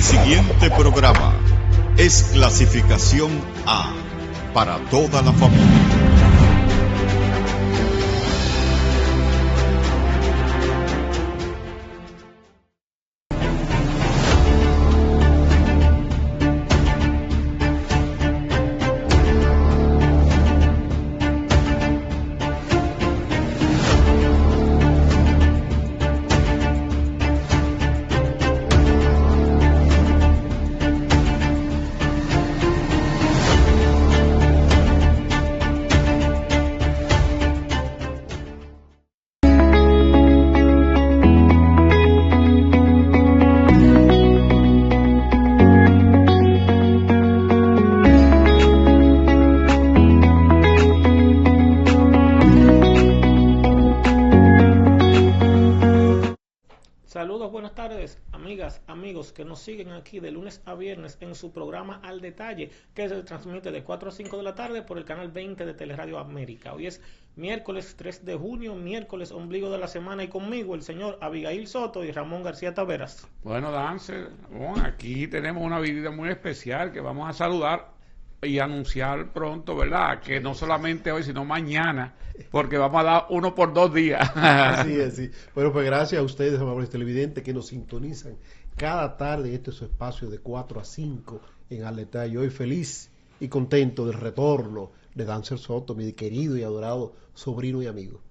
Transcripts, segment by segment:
siguiente programa es clasificación A para toda la familia. Saludos, buenas tardes, amigas, amigos que nos siguen aquí de lunes a viernes en su programa Al Detalle, que se transmite de 4 a 5 de la tarde por el canal 20 de Teleradio América. Hoy es miércoles 3 de junio, miércoles ombligo de la semana, y conmigo el señor Abigail Soto y Ramón García Taveras. Bueno, Dancer, aquí tenemos una visita muy especial que vamos a saludar y anunciar pronto, ¿verdad? Que no solamente hoy, sino mañana, porque vamos a dar uno por 2 días. Así es, sí. Bueno, pues gracias a ustedes, amables televidentes, que nos sintonizan cada tarde. Este es su espacio de 4 a 5 en Al Detalle. Hoy feliz y contento del retorno de Dancer Soto, mi querido y adorado sobrino y amigo.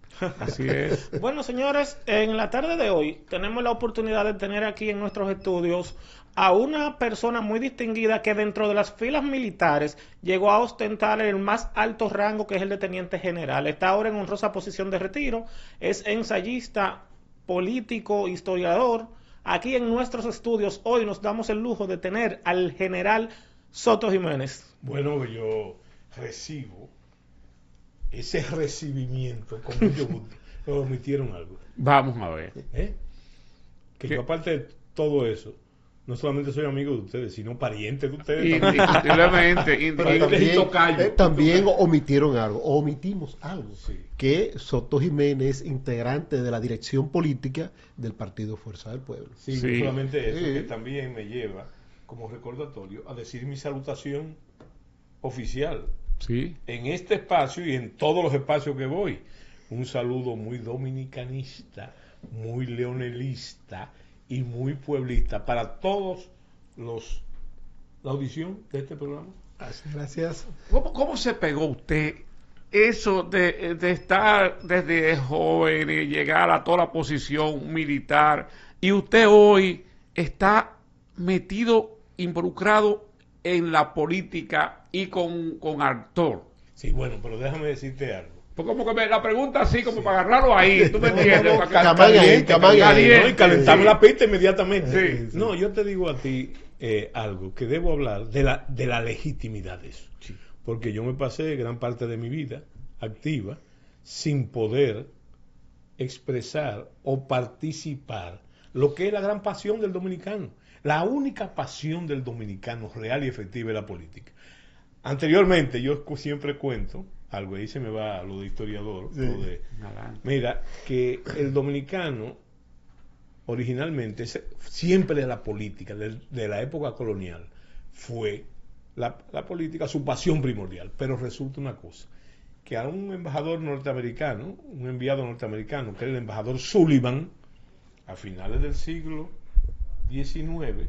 Así es. Bueno, señores, en la tarde de hoy tenemos la oportunidad de tener aquí en nuestros estudios a una persona muy distinguida que dentro de las filas militares llegó a ostentar el más alto rango, que es el de teniente general. Está ahora en honrosa posición de retiro, es ensayista, político, historiador. Aquí en nuestros estudios hoy nos damos el lujo de tener al general Soto Jiménez. Bueno, yo recibo ese recibimiento con mucho gusto. Pero omitieron algo. Vamos a ver. Que yo, aparte de todo eso, no solamente soy amigo de ustedes, sino pariente de ustedes. Indiscutiblemente. También omitieron algo, omitimos algo, Sí. que Soto Jiménez, integrante de la dirección política del Partido Fuerza del Pueblo. Sí, Sí. no solamente eso, Sí. que también me lleva como recordatorio a decir mi salutación oficial Sí. en este espacio y en todos los espacios que voy. Un saludo muy dominicanista, muy leonelista y muy pueblista para todos la audición de este programa. Gracias. ¿Cómo se pegó usted eso de estar desde joven y llegar a toda la posición militar, y usted hoy está metido, involucrado en la política y con actor? Sí, bueno, pero déjame decirte algo. Pues como que la pregunta así, como para agarrarlo ahí, ¿tú me entiendes? ¿No? Y calentarme la pista inmediatamente. Sí. No, yo te digo a ti algo, que debo hablar de la legitimidad de eso. Sí. Porque yo me pasé gran parte de mi vida activa sin poder expresar o participar lo que es la gran pasión del dominicano. La única pasión del dominicano real y efectiva es la política. Anteriormente, yo siempre cuento algo, ahí se me va lo de historiador, Sí. Mira, que el dominicano originalmente, siempre de la política, de la época colonial, fue la política su pasión primordial. Pero resulta una cosa, que a un embajador norteamericano, un enviado norteamericano, que era el embajador Sullivan, a finales del siglo XIX,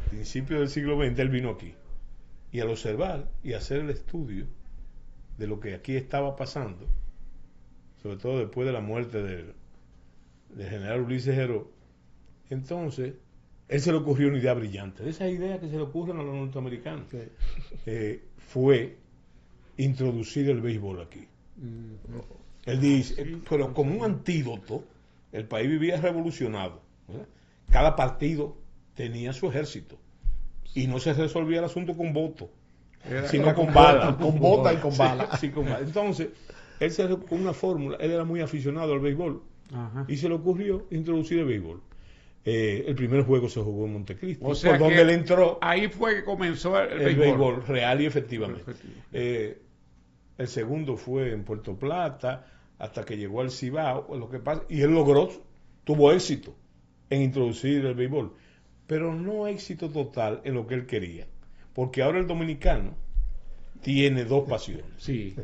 principios del siglo XX, él vino aquí. Y al observar y hacer el estudio de lo que aquí estaba pasando, sobre todo después de la muerte del general Ulises Heró, entonces él se le ocurrió una idea brillante. De esas ideas que se le ocurren a los norteamericanos, fue introducir el béisbol aquí. Él dice, pero como un antídoto, el país vivía revolucionado, ¿verdad? Cada partido tenía su ejército y no se resolvía el asunto con voto, sino con bala, con bota y con bala. Sí, con bala. Entonces, él se con una fórmula, él era muy aficionado al béisbol. Ajá. Y se le ocurrió introducir el béisbol. El primer juego se jugó en Montecristi, O sea por donde que él entró ahí fue que comenzó el el béisbol. béisbol real y efectivamente. El segundo fue en Puerto Plata, hasta que llegó al Cibao, lo que pasa, y él tuvo éxito en introducir el béisbol. pero no éxito total en lo que él quería. Porque ahora el dominicano tiene dos pasiones. Sí.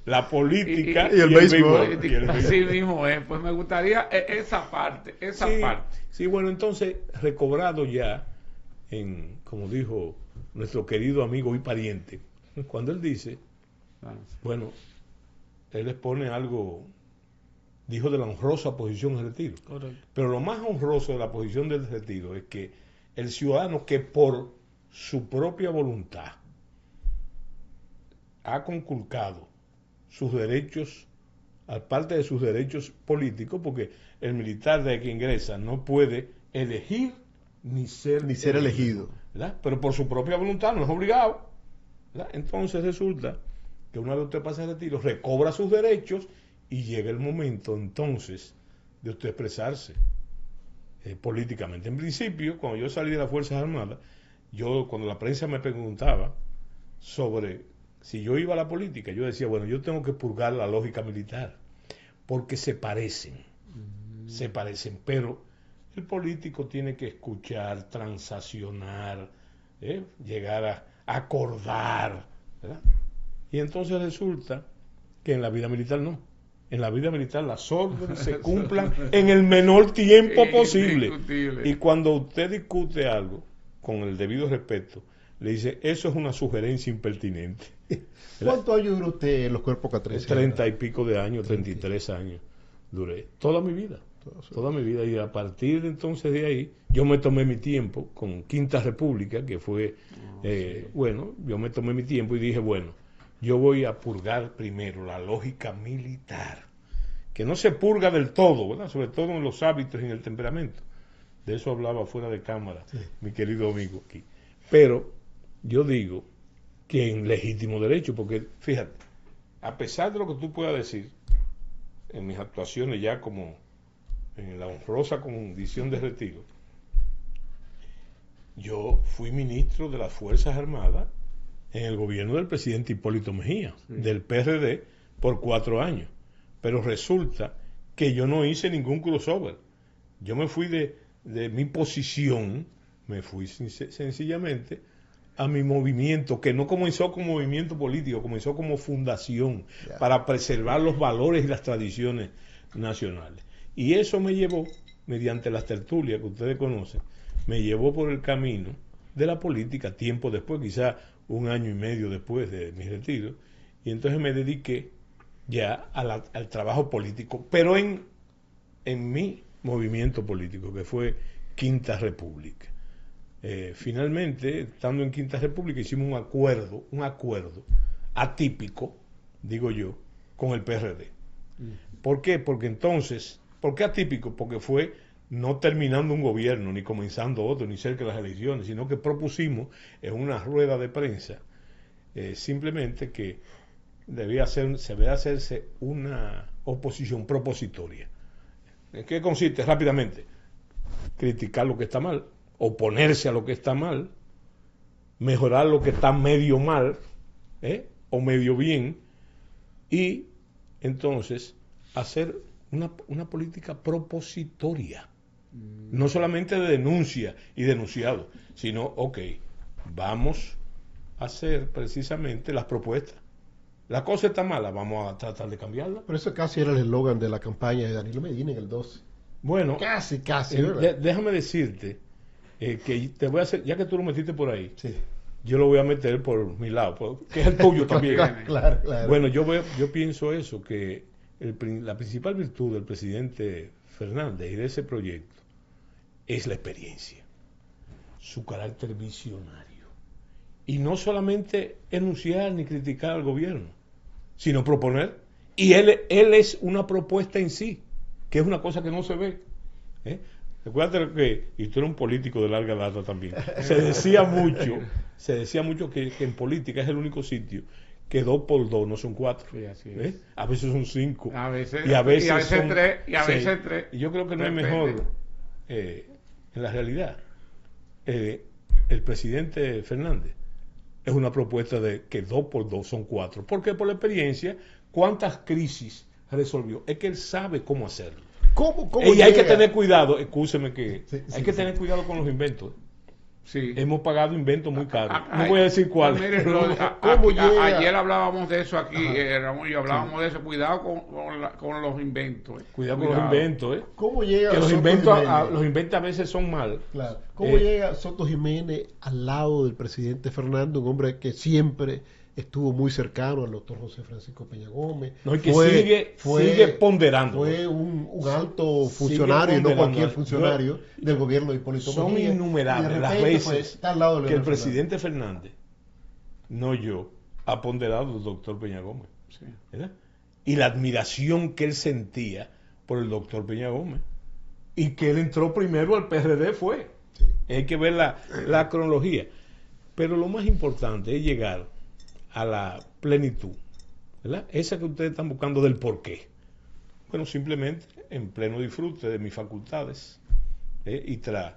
La política y el béisbol. Y el béisbol. Así mismo es. Pues me gustaría esa parte. Sí, bueno, entonces, recobrado ya, como dijo nuestro querido amigo y pariente, cuando él dice, bueno, él expone algo, dijo de la honrosa posición del retiro. Correcto. Pero lo más honroso de la posición del retiro es que el ciudadano que por su propia voluntad ha conculcado sus derechos, aparte de sus derechos políticos, porque el militar de que ingresa no puede elegir ni ser elegido. ¿verdad? Pero por su propia voluntad, no es obligado, ¿verdad? Entonces resulta que una vez usted pasa el retiro, recobra sus derechos y llega el momento entonces de usted expresarse políticamente. En principio, cuando yo salí de las Fuerzas Armadas, cuando la prensa me preguntaba sobre si yo iba a la política, yo decía, bueno, yo tengo que purgar la lógica militar, porque se parecen, pero el político tiene que escuchar, transaccionar, llegar a acordar, ¿verdad? Y entonces resulta que en la vida militar no. En la vida militar las órdenes se cumplan en el menor tiempo posible. Y cuando usted discute algo, con el debido respeto, le dice, eso es una sugerencia impertinente. ¿Cuántos años duró usted en los cuerpos K13? 30 y pico de años, 33 años duré. Toda mi vida. Y a partir de entonces de ahí, yo me tomé mi tiempo con Quinta República, que fue, bueno, yo me tomé mi tiempo y dije, bueno, yo voy a purgar primero la lógica militar, que no se purga del todo, ¿verdad? Sobre todo en los hábitos y en el temperamento. De eso hablaba fuera de cámara, mi querido amigo aquí. Pero yo digo que en legítimo derecho, porque fíjate, a pesar de lo que tú puedas decir, en mis actuaciones ya como en la honrosa condición de retiro, yo fui ministro de las Fuerzas Armadas en el gobierno del presidente Hipólito Mejía, del PRD, por 4 años. Pero resulta que yo no hice ningún crossover. Yo me fui de mi posición, me fui sencillamente a mi movimiento, que no comenzó como movimiento político, comenzó como fundación para preservar los valores y las tradiciones nacionales. Y eso me llevó, mediante las tertulias que ustedes conocen, me llevó por el camino de la política, tiempo después, quizá 1 año y medio después de mi retiro, y entonces me dediqué ya al trabajo político, pero en mi movimiento político, que fue Quinta República. Finalmente, estando en Quinta República, hicimos un acuerdo atípico, digo yo, con el PRD. ¿Por qué? Porque entonces, ¿por qué atípico? Porque fue no terminando un gobierno, ni comenzando otro, ni cerca de las elecciones, sino que propusimos en una rueda de prensa simplemente que se debe hacerse una oposición propositoria. ¿En qué consiste? Rápidamente, criticar lo que está mal, oponerse a lo que está mal, mejorar lo que está medio mal, o medio bien, y entonces hacer una política propositoria, no solamente de denuncia y denunciado, sino, vamos a hacer precisamente las propuestas. La cosa está mala, vamos a tratar de cambiarla. Pero eso casi era el eslogan de la campaña de Danilo Medina en el 12. Bueno, casi, ¿verdad? Déjame decirte que te voy a hacer, ya que tú lo metiste por ahí, sí, yo lo voy a meter por mi lado, que es el tuyo también. Claro. Bueno, yo pienso eso, que la principal virtud del presidente Fernández y de ese proyecto es la experiencia, su carácter visionario. Y no solamente enunciar ni criticar al gobierno, sino proponer. Y él es una propuesta en sí, que es una cosa que no se ve. Recuerda que, y tú eres un político de larga data también, se decía mucho que en política es el único sitio que 2 por 2 no son 4. Sí, así es. A veces son 5. A veces, y a veces son 3. Y a 6. veces 3. Y yo creo que no hay mejor, en la realidad, el presidente Fernández es una propuesta de que 2 por 2 son 4. Porque por la experiencia, ¿cuántas crisis resolvió? Es que él sabe cómo hacerlo. ¿Cómo Y hay que llega? tener cuidado, escúcheme que Sí, hay que tener cuidado con los inventos. Sí. Hemos pagado inventos muy caros. Ah, No voy a decir cuál. Mire, ¿Cómo llega? ayer hablábamos de eso aquí, Ajá. Ramón y yo hablábamos de eso. Cuidado con los inventos. Cuidado con los inventos, ¿Cómo llega Que los Soto inventos, Jiménez? los inventos a veces son mal. Claro. ¿Cómo Eh, llega Soto Jiménez al lado del presidente Fernando, un hombre que siempre estuvo muy cercano al doctor José Francisco Peña Gómez? No, y que sigue ponderando. Fue un alto funcionario, y no ponderando. cualquier funcionario del gobierno de Hipólito Son Mejía. innumerables Y de las repente, veces pues, está al lado de que el Leonel presidente Fernández, no yo, ha ponderado al doctor Peña Gómez. Sí. ¿Verdad? Y la admiración que él sentía por el doctor Peña Gómez. Y que él entró primero al PRD fue. Sí. Hay que ver la cronología. Pero lo más importante es llegar a la plenitud, ¿verdad? Esa que ustedes están buscando del por qué. Bueno, simplemente en pleno disfrute de mis facultades y tras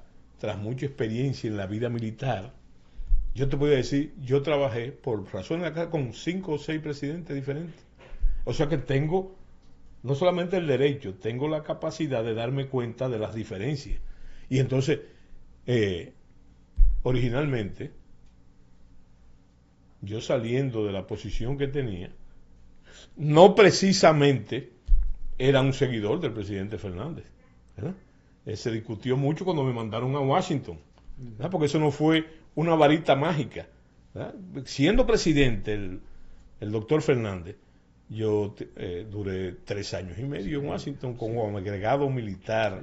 mucha experiencia en la vida militar, yo te voy a decir, yo trabajé por razones acá con 5 o 6 presidentes diferentes. O sea que tengo no solamente el derecho, tengo la capacidad de darme cuenta de las diferencias. Y entonces, originalmente, yo saliendo de la posición que tenía, no precisamente era un seguidor del presidente Fernández, ¿verdad? Se discutió mucho cuando me mandaron a Washington, ¿verdad? Porque eso no fue una varita mágica, ¿verdad? Siendo presidente el doctor Fernández, yo duré 3 años y medio en Washington como agregado militar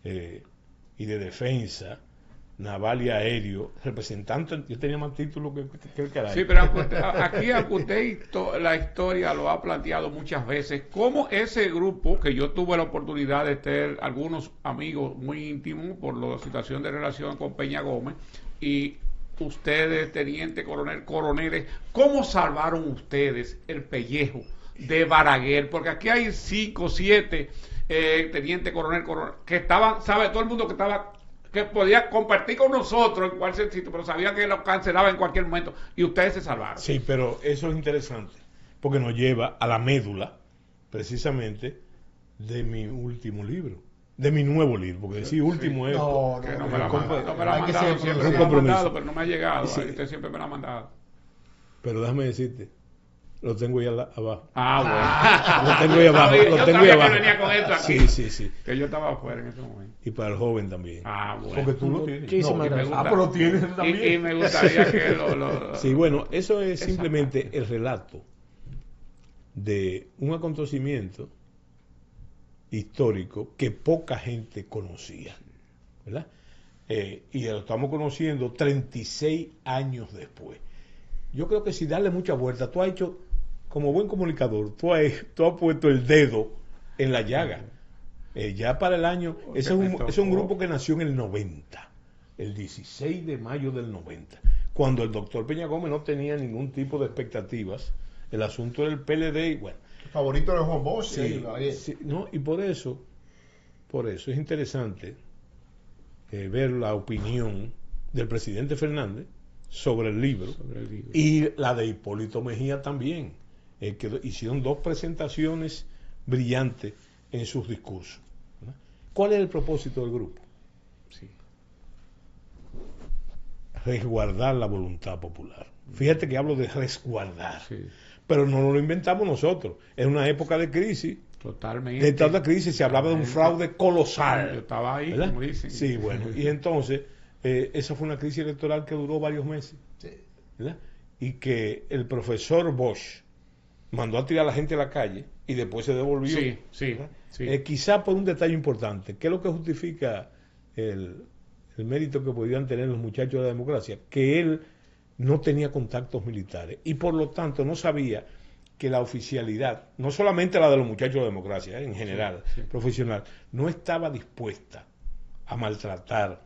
y de defensa naval y aéreo, representante. Yo tenía más títulos que el carajo. Sí, pero aquí la historia lo ha planteado muchas veces, cómo ese grupo, que yo tuve la oportunidad de tener algunos amigos muy íntimos por la situación de relación con Peña Gómez, y ustedes, teniente coronel, coroneles, ¿cómo salvaron ustedes el pellejo de Balaguer? Porque aquí hay 5 o 7 teniente coronel, que estaban, sabe todo el mundo que podía compartir con nosotros en cualquier sitio, pero sabía que lo cancelaba en cualquier momento, y ustedes se salvaron. Sí, pero eso es interesante, porque nos lleva a la médula, precisamente, de mi último libro, de mi nuevo libro, porque decir último es... No, Que no no, me la ha no, mandado, no me la ha hay que mandado, ser siempre un me la ha compromiso. mandado, pero no me ha llegado. Sí. Usted siempre me la ha mandado. Pero déjame decirte, lo tengo ahí abajo. Ah, Lo tengo ahí abajo, Yo lo tengo sabía ahí que abajo. venía con esto aquí. Sí. Que yo estaba afuera en ese momento. Y para el joven también. Ah, bueno. Porque tú lo tienes. Muchísimas Y me gracias. gusta- pero lo tienes también. Y me gustaría que lo Sí, bueno, eso es Esa simplemente parte. el relato de un acontecimiento histórico que poca gente conocía, ¿verdad? Y lo estamos conociendo 36 años después. Yo creo que si darle mucha vuelta, tú has hecho, como buen comunicador, tú has puesto el dedo en la llaga. Ya para el año, ese es un grupo que nació en el 90, el 16 de mayo del 90, cuando el doctor Peña Gómez no tenía ningún tipo de expectativas. El asunto del PLD y bueno. El favorito era Juan Bosch. Sí, no, y por eso es interesante ver la opinión del presidente Fernández sobre el libro, y la de Hipólito Mejía también, que hicieron 2 presentaciones brillantes en sus discursos, ¿verdad? ¿Cuál es el propósito del grupo? Sí. Resguardar la voluntad popular. Fíjate que hablo de resguardar, Sí. pero no lo inventamos nosotros. En una época de crisis, Totalmente. de tanta crisis, se hablaba de un fraude colosal. Yo estaba ahí, ¿verdad? como dicen. Sí, bueno, y entonces esa fue una crisis electoral que duró varios meses, Sí. ¿verdad? Y que el profesor Bosch mandó a tirar a la gente a la calle y después se devolvió. Sí. Quizá por un detalle importante, ¿qué es lo que justifica el mérito que podían tener los muchachos de la democracia? Que él no tenía contactos militares y por lo tanto no sabía que la oficialidad, no solamente la de los muchachos de la democracia, en general, Sí. profesional, no estaba dispuesta a maltratar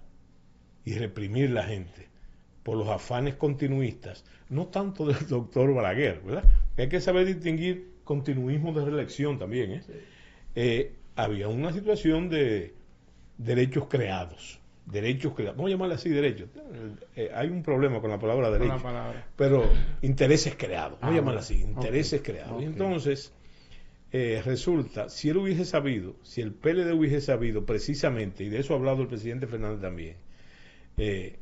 y reprimir la gente por los afanes continuistas, no tanto del doctor Balaguer, ¿verdad? Hay que saber distinguir continuismo de reelección también, ¿eh? Sí. Había una situación de derechos creados, vamos a llamarle así derechos. Hay un problema con la palabra Con derecho, la palabra. pero intereses creados, vamos a llamarle así, intereses Ok. creados. Ok. Y entonces, resulta, si él hubiese sabido, si el PLD hubiese sabido precisamente, y de eso ha hablado el presidente Fernández también,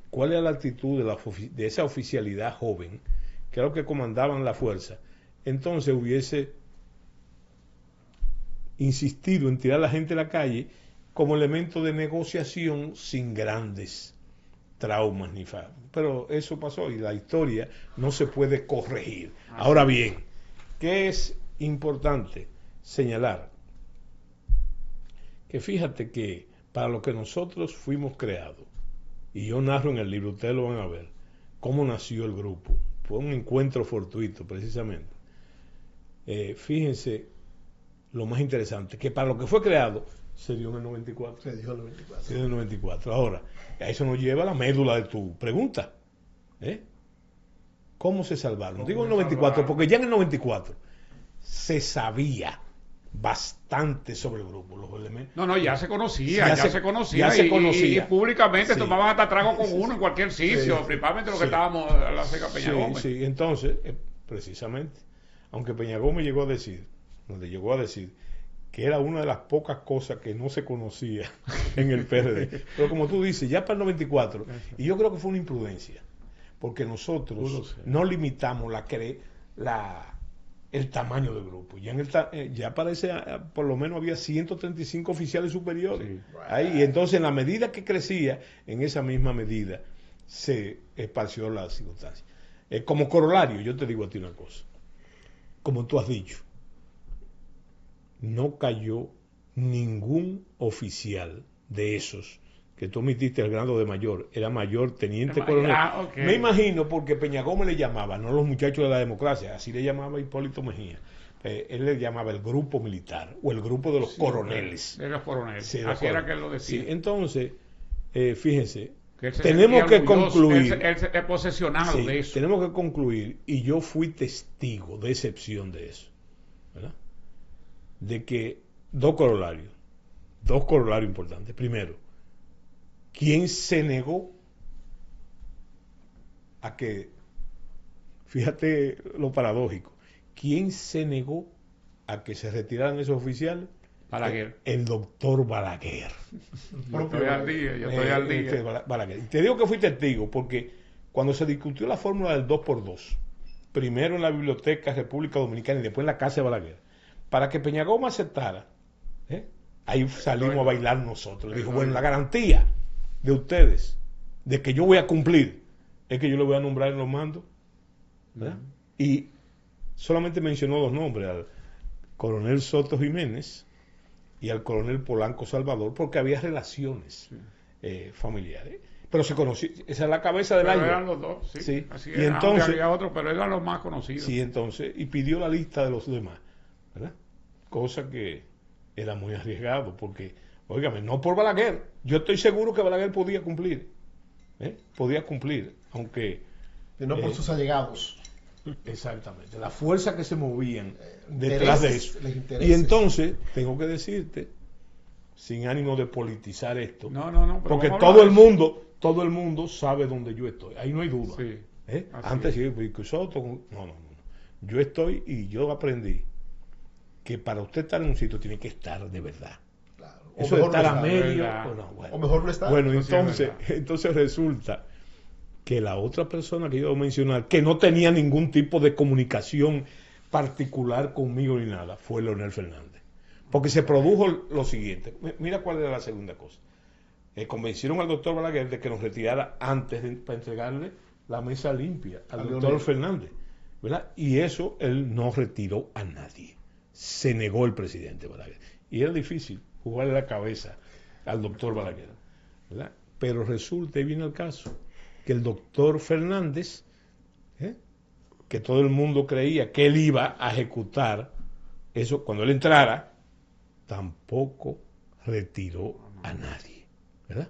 cuál era la actitud de esa oficialidad joven, que era lo que comandaban la fuerza, entonces hubiese insistido en tirar a la gente a la calle como elemento de negociación sin grandes traumas ni fallos. Pero eso pasó y la historia no se puede corregir. Ahora bien, ¿qué es importante señalar? Que fíjate que para lo que nosotros fuimos creados, y yo narro en el libro, ustedes lo van a ver, cómo nació el grupo. Fue un encuentro fortuito, precisamente. Fíjense lo más interesante, que para lo que fue creado, se dio en el 94. Se dio en el 94. Se dio en el 94. Ahora, a eso nos lleva la médula de tu pregunta. ¿Cómo se salvaron? Digo en el 94, porque ya en el 94 se sabía bastante sobre el grupo, los elementos. No, ya se conocía, Ya ya se- se conocía. ya se y- conocía. Y públicamente Sí. tomaban hasta trago con uno en cualquier sitio, Sí. principalmente lo que Sí. estábamos en la Seca Peña Sí, Gómez. sí, entonces, precisamente, aunque Peña Gómez llegó a decir que era una de las pocas cosas que no se conocía en el PRD. Pero como tú dices, ya para el 94, y yo creo que fue una imprudencia, porque nosotros no limitamos el tamaño del grupo. Ya parece, por lo menos había 135 oficiales superiores. Sí. Ahí, y entonces, en la medida que crecía, en esa misma medida se esparció la circunstancia. Como corolario, yo te digo a ti una cosa. Como tú has dicho, no cayó ningún oficial de esos que tú omitiste el grado de mayor, era mayor, teniente coronel. Ok. Me imagino porque Peña Gómez le llamaba, no los muchachos de la democracia, así le llamaba Hipólito Mejía. Él le llamaba el grupo militar o el grupo de los coroneles. De los coroneles. Sí, Así era que él lo decía. Sí, entonces, fíjense, Que él se tenemos sentía que orgulloso, concluir. Él es posesionado Sí, de eso. tenemos que concluir, y yo fui testigo de excepción de eso, ¿verdad? De que dos corolarios importantes. Primero, ¿quién se negó a que, fíjate lo paradójico, quién se negó a que se retiraran esos oficiales? Balaguer. El doctor Balaguer. Yo estoy al día, yo estoy al día. Balaguer. Y te digo que fui testigo porque cuando se discutió la fórmula del 2x2, primero en la Biblioteca República Dominicana y después en la Casa de Balaguer, para que Peña Gómez aceptara, ahí salimos a bailar nosotros. Dijo, bueno, la garantía de ustedes de que yo voy a cumplir es que yo le voy a nombrar en los mandos, ¿verdad? Y solamente mencionó dos nombres, al coronel Soto Jiménez y al coronel Polanco Salvador, porque había relaciones familiares. Pero se conocía, esa es la cabeza del Pero año. eran los dos, sí. Sí. Así Y era, entonces, aunque había otros, pero eran los más conocidos. sí, entonces, y pidió la lista de los demás, ¿verdad? Cosa que era muy arriesgado, porque, óigame, no por Balaguer, yo estoy seguro que Balaguer podía cumplir, aunque... Y no por sus allegados. Exactamente, la fuerza que se movían detrás de eso. Les intereses. Y entonces, tengo que decirte, sin ánimo de politizar esto, No, pero porque vamos a todo hablar el mundo sabe dónde yo estoy, ahí no hay duda. Sí, así Antes es. sí, Soto, no. Yo estoy y yo aprendí que para usted estar en un sitio tiene que estar de verdad. Claro. Eso de mejor estar no a estar. medio, verdad. bueno. O mejor no estar. Bueno, Eso sí es entonces resulta que la otra persona que yo voy a mencionar, que no tenía ningún tipo de comunicación particular conmigo ni nada, fue Leonel Fernández. Porque se produjo lo siguiente. Mira cuál era la segunda cosa. Convencieron al doctor Balaguer de que nos retirara antes para entregarle la mesa limpia al doctor Leonel Fernández, ¿verdad? Y eso él no retiró a nadie. Se negó el presidente Balaguer. Y era difícil jugarle la cabeza al doctor Balaguer, ¿verdad? Pero resulta, y viene el caso, que el doctor Fernández, que todo el mundo creía que él iba a ejecutar eso cuando él entrara, tampoco retiró a nadie, ¿verdad?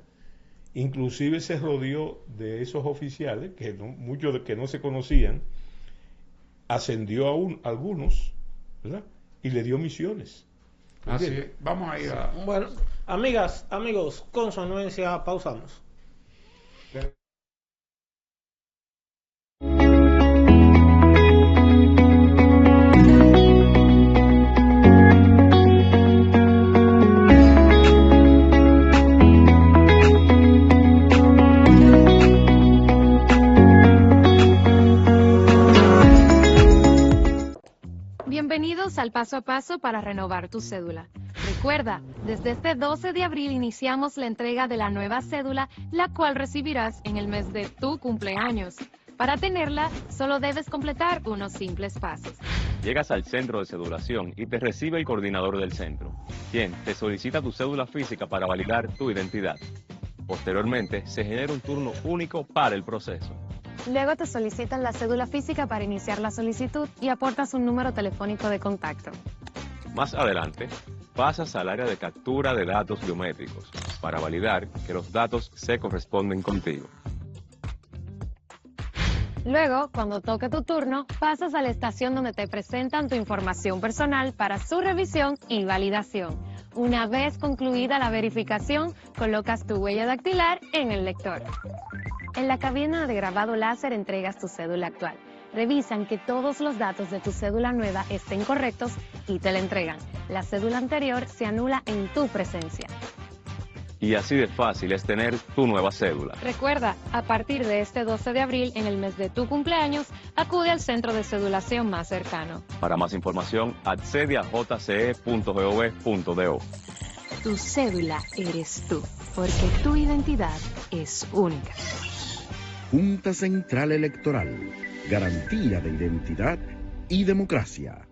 Inclusive se rodeó de esos oficiales, que muchos de que no se conocían, ascendió a algunos, ¿verdad? Y le dio misiones. Así ¿Entiendes? es. Vamos a ir a... Bueno, amigas, amigos, con su anuencia, pausamos. el paso a paso para renovar tu cédula. Recuerda, desde este 12 de abril iniciamos la entrega de la nueva cédula, la cual recibirás en el mes de tu cumpleaños. Para tenerla, solo debes completar unos simples pasos. Llegas al centro de cedulación y te recibe el coordinador del centro, quien te solicita tu cédula física para validar tu identidad. Posteriormente, se genera un turno único para el proceso. Luego te solicitan la cédula física para iniciar la solicitud y aportas un número telefónico de contacto. Más adelante, pasas al área de captura de datos biométricos para validar que los datos se corresponden contigo. Luego, cuando toque tu turno, pasas a la estación donde te presentan tu información personal para su revisión y validación. Una vez concluida la verificación, colocas tu huella dactilar en el lector. En la cabina de grabado láser entregas tu cédula actual. Revisan que todos los datos de tu cédula nueva estén correctos y te la entregan. La cédula anterior se anula en tu presencia. Y así de fácil es tener tu nueva cédula. Recuerda, a partir de este 12 de abril, en el mes de tu cumpleaños, acude al centro de cedulación más cercano. Para más información, accede a jce.gov.do. Tu cédula eres tú, porque tu identidad es única. Junta Central Electoral, garantía de identidad y democracia.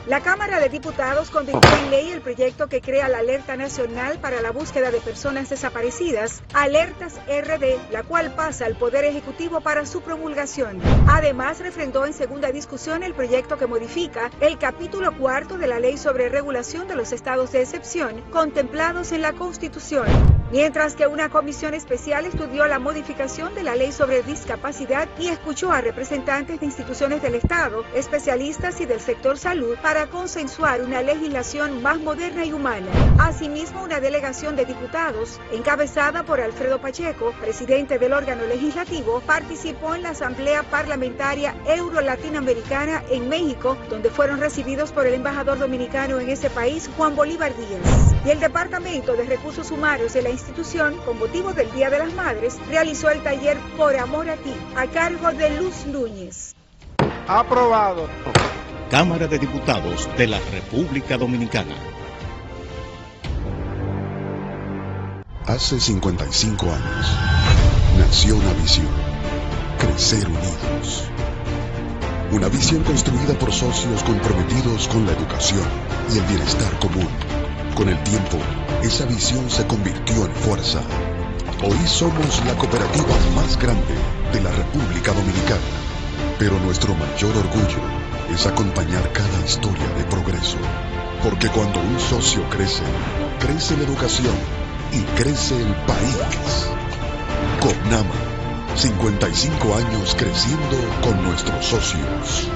La Cámara de Diputados convirtió en ley el proyecto que crea la Alerta Nacional para la Búsqueda de Personas Desaparecidas, Alertas RD, la cual pasa al Poder Ejecutivo para su promulgación. Además, refrendó en segunda discusión el proyecto que modifica el capítulo 4 de la Ley sobre Regulación de los Estados de Excepción, contemplados en la Constitución. Mientras que una comisión especial estudió la modificación de la Ley sobre Discapacidad y escuchó a representantes de instituciones del Estado, especialistas y del sector salud para consensuar una legislación más moderna y humana. Asimismo, una delegación de diputados, encabezada por Alfredo Pacheco, presidente del órgano legislativo, participó en la Asamblea Parlamentaria Euro-Latinoamericana en México, donde fueron recibidos por el embajador dominicano en ese país, Juan Bolívar Díaz. Y el Departamento de Recursos Humanos de la institución, con motivo del Día de las Madres, realizó el taller Por Amor a Ti, a cargo de Luz Núñez. Aprobado. Cámara de Diputados de la República Dominicana. Hace 55 años nació una visión: crecer unidos. Una visión construida por socios comprometidos con la educación y el bienestar común. Con el tiempo, esa visión se convirtió en fuerza. Hoy somos la cooperativa más grande de la República Dominicana. Pero nuestro mayor orgullo es acompañar cada historia de progreso. Porque cuando un socio crece, crece la educación y crece el país. COPNAMA, 55 años creciendo con nuestros socios.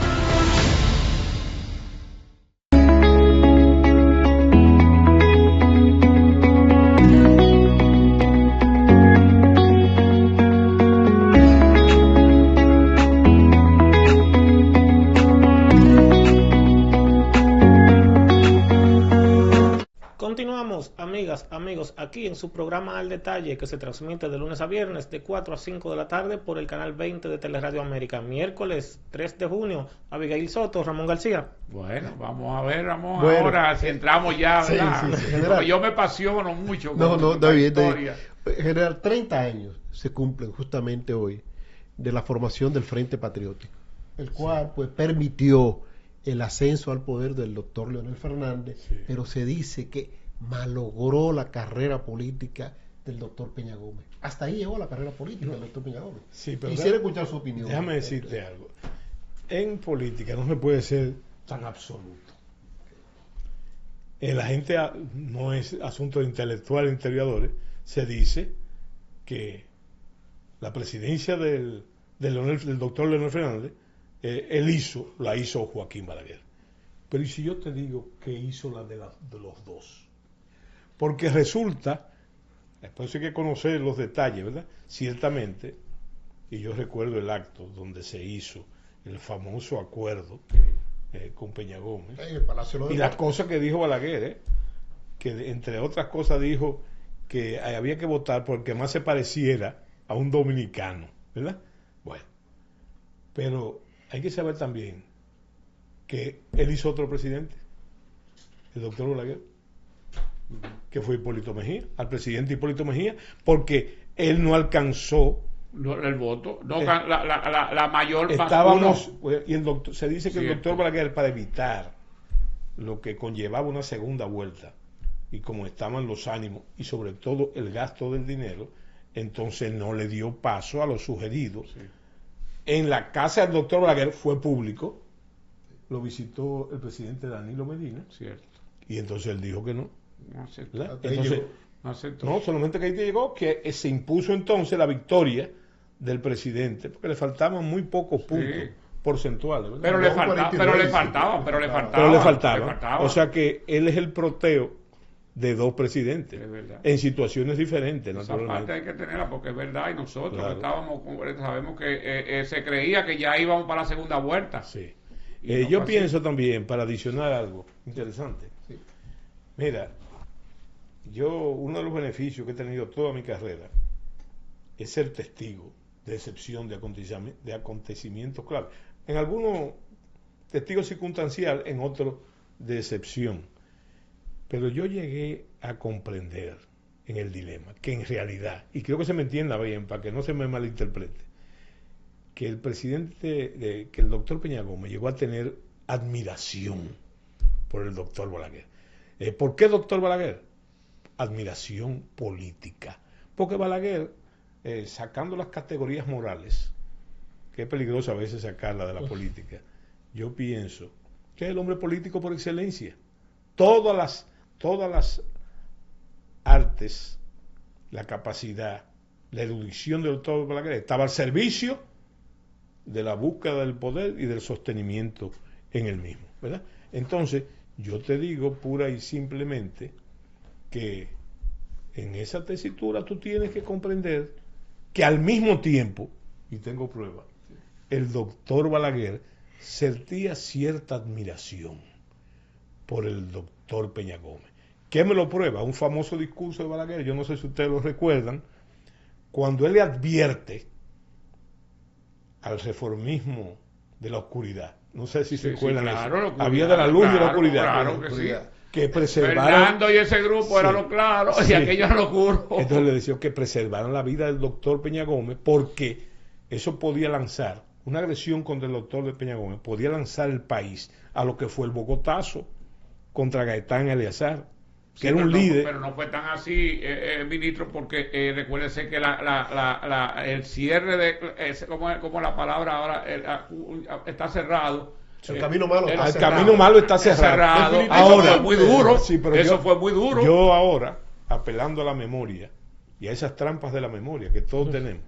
Continuamos, amigas, amigos, aquí en su programa Al Detalle, que se transmite de lunes a viernes de 4 a 5 de la tarde por el canal 20 de Teleradio América. Miércoles 3 de junio, Abigail Soto, Ramón García. Bueno, vamos a ver, Ramón, ahora si entramos ya, ¿verdad? Sí, general, yo me apasiono mucho con esta historia. General, 30 años se cumplen justamente hoy de la formación del Frente Patriótico, el cual pues permitió el ascenso al poder del doctor Leonel Fernández, pero se dice que malogró la carrera política del doctor Peña Gómez. Hasta ahí llegó la carrera política del doctor Peña Gómez. Sí, pero quisiera escuchar su opinión. Déjame decirte algo. En política no se puede ser tan absoluto. La gente no es asunto de intelectuales, historiadores. Se dice que la presidencia del doctor Leonel Fernández la hizo Joaquín Balaguer. Pero ¿y si yo te digo que hizo la de los dos? Porque resulta, después hay que conocer los detalles, ¿verdad? Ciertamente, y yo recuerdo el acto donde se hizo el famoso acuerdo con Peña Gómez, y las cosas que dijo Balaguer, que entre otras cosas dijo que había que votar porque más se pareciera a un dominicano, ¿verdad? Bueno, pero hay que saber también que él hizo otro presidente, el doctor Balaguer, que fue Hipólito Mejía, al presidente Hipólito Mejía, porque él no alcanzó el voto, no, la mayor estábamos, y el doctor, se dice que cierto. el doctor Balaguer, para evitar lo que conllevaba una segunda vuelta, y como estaban los ánimos y sobre todo el gasto del dinero, entonces no le dio paso a los sugeridos. Sí. En la casa del doctor Balaguer fue público, lo visitó el presidente Danilo Medina, cierto, y entonces él dijo que no. No aceptó. Entonces, no, solamente que ahí te llegó, que se impuso entonces la victoria del presidente, porque le faltaban muy pocos puntos porcentuales, ¿verdad? Pero le faltaba. O sea que él es el proteo de dos presidentes en situaciones diferentes. Esa parte hay que tenerla porque es verdad, y nosotros estábamos, sabemos que se creía que ya íbamos para la segunda vuelta. Sí. Yo pienso también, para adicionar algo interesante, mira, uno de los beneficios que he tenido toda mi carrera es ser testigo de excepción de acontecimientos clave. En algunos testigo circunstancial, en otros de excepción. Pero yo llegué a comprender en el dilema que en realidad, y creo que se me entienda bien para que no se me malinterprete, que el presidente, que el doctor Peña Gómez llegó a tener admiración por el doctor Balaguer. ¿Por qué doctor Balaguer? Admiración política. Porque Balaguer, sacando las categorías morales, que es peligroso a veces sacarla de la política, yo pienso que es el hombre político por excelencia. Todas las artes, la capacidad, la erudición del doctor Balaguer estaba al servicio de la búsqueda del poder y del sostenimiento en el mismo, ¿verdad? Entonces, yo te digo pura y simplemente que en esa tesitura tú tienes que comprender que al mismo tiempo, y tengo pruebas, el doctor Balaguer sentía cierta admiración por el doctor Peña Gómez. ¿Qué me lo prueba? Un famoso discurso de Balaguer, yo no sé si ustedes lo recuerdan, cuando él le advierte al reformismo de la oscuridad. No sé si se acuerdan eso. Había de la luz y de la oscuridad. Que preservaran. Fernando y ese grupo era lo claro, y aquello era lo oscuro. Entonces le decía que preservaran la vida del doctor Peña Gómez, porque eso podía lanzar, una agresión contra el doctor de Peña Gómez, podía lanzar el país a lo que fue el bogotazo contra Gaetán Eleazar, que era un líder. Pero no fue tan así, ministro, porque recuérdese que el cierre de, como la palabra ahora, está cerrado. El camino malo está cerrado. Camino malo está cerrado. Ahora, fue muy duro. Sí, pero eso fue muy duro. Yo ahora, apelando a la memoria y a esas trampas de la memoria que todos tenemos,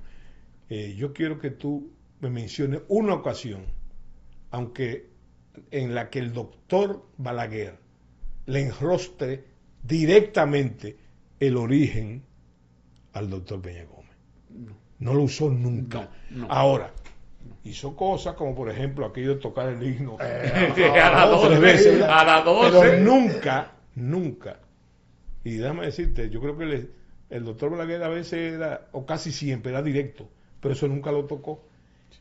yo quiero que tú me menciones una ocasión, aunque en la que el doctor Balaguer le enrostre directamente el origen al doctor Peña Gómez. No lo usó nunca. No. Ahora, hizo cosas como por ejemplo aquello de tocar el himno a las 12, pero nunca, y déjame decirte, yo creo que el doctor Balaguer a veces era, o casi siempre era directo, pero eso nunca lo tocó.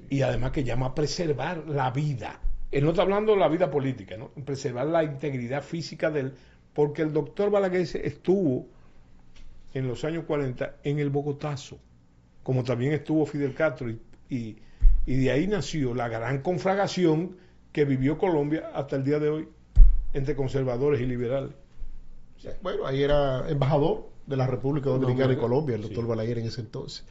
Y además que llama a preservar la vida. Él no está hablando de la vida política, ¿no? Preservar la integridad física del, porque el doctor Balaguer estuvo en los años 40 en el bogotazo, como también estuvo Fidel Castro, y de ahí nació la gran conflagración que vivió Colombia hasta el día de hoy entre conservadores y liberales. Bueno, ahí era embajador de la República Dominicana y Colombia, el doctor Balaguer en ese entonces.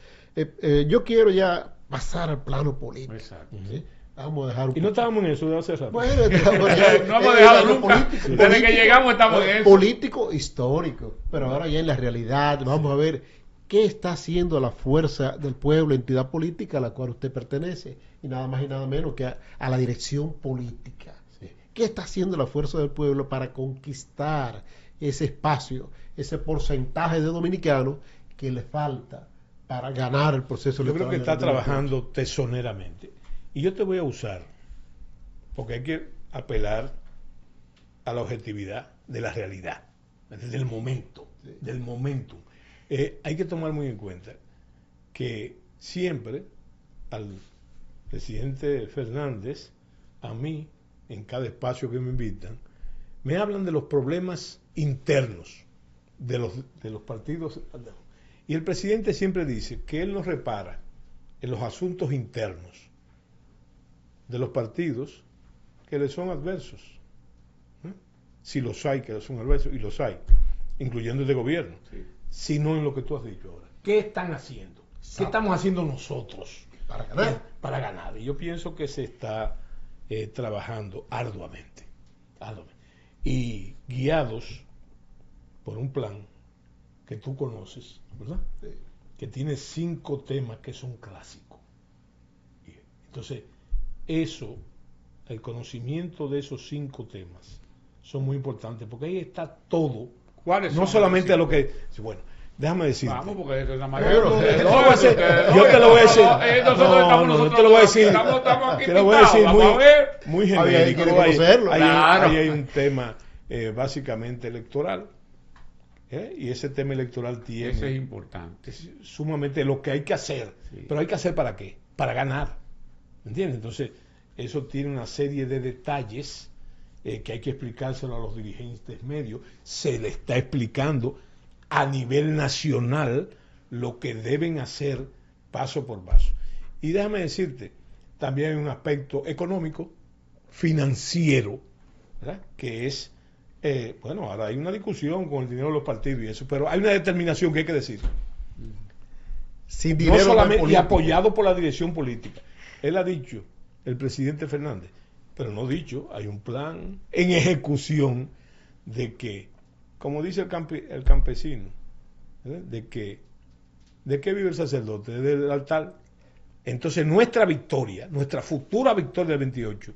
Yo quiero ya pasar al plano político. Exacto. ¿Sí? Vamos a dejar y no estábamos en eso de hace rato. Bueno, no hemos dejado nunca. Desde que llegamos estamos en eso. Político histórico, pero ahora ya en la realidad vamos a ver qué está haciendo la fuerza del pueblo, entidad política a la cual usted pertenece, y nada más y nada menos que a la dirección política. ¿Sí? ¿Qué está haciendo la fuerza del pueblo para conquistar ese espacio, ese porcentaje de dominicanos que le falta para ganar el proceso electoral? Yo creo que está trabajando tesoneramente. Y yo te voy a usar, porque hay que apelar a la objetividad de la realidad, del momento, del momentum. Hay que tomar muy en cuenta que siempre al presidente Fernández, a mí, en cada espacio que me invitan, me hablan de los problemas internos de los partidos. Y el presidente siempre dice que él nos repara en los asuntos internos de los partidos que le son adversos. Si los hay que son adversos, y los hay, incluyendo el de gobierno, sí. Sino en lo que tú has dicho ahora. ¿Qué están haciendo? ¿Qué estamos haciendo nosotros para ganar? Para ganar. Y yo pienso que se está trabajando arduamente. Y guiados por un plan que tú conoces, ¿verdad? Sí. Que tiene 5 temas que son clásicos. Entonces, el conocimiento de esos 5 temas son muy importantes, porque ahí está todo. ¿Cuáles son? No solamente lo que... Bueno, déjame decirte. Vamos, porque eso es la mayoría. Yo te lo voy a decir. Nosotros te lo voy a decir. Te lo voy a decir muy genérico. Ahí hay un tema básicamente electoral. Y ese tema electoral tiene... Ese es importante. Es sumamente lo que hay que hacer. Sí. Pero hay que hacer ¿para qué? Para ganar. ¿Entiendes? Entonces, eso tiene una serie de detalles que hay que explicárselo a los dirigentes medios. Se le está explicando a nivel nacional lo que deben hacer paso por paso. Y déjame decirte, también hay un aspecto económico, financiero, ¿verdad? Que es, ahora hay una discusión con el dinero de los partidos y eso, pero hay una determinación que hay que decir. Sin dinero, no solamente, y apoyado por la dirección política. Él ha dicho, el presidente Fernández, pero no dicho, hay un plan en ejecución de que, como dice el campesino, de qué vive el sacerdote, del altar. Entonces nuestra victoria, nuestra futura victoria del 28,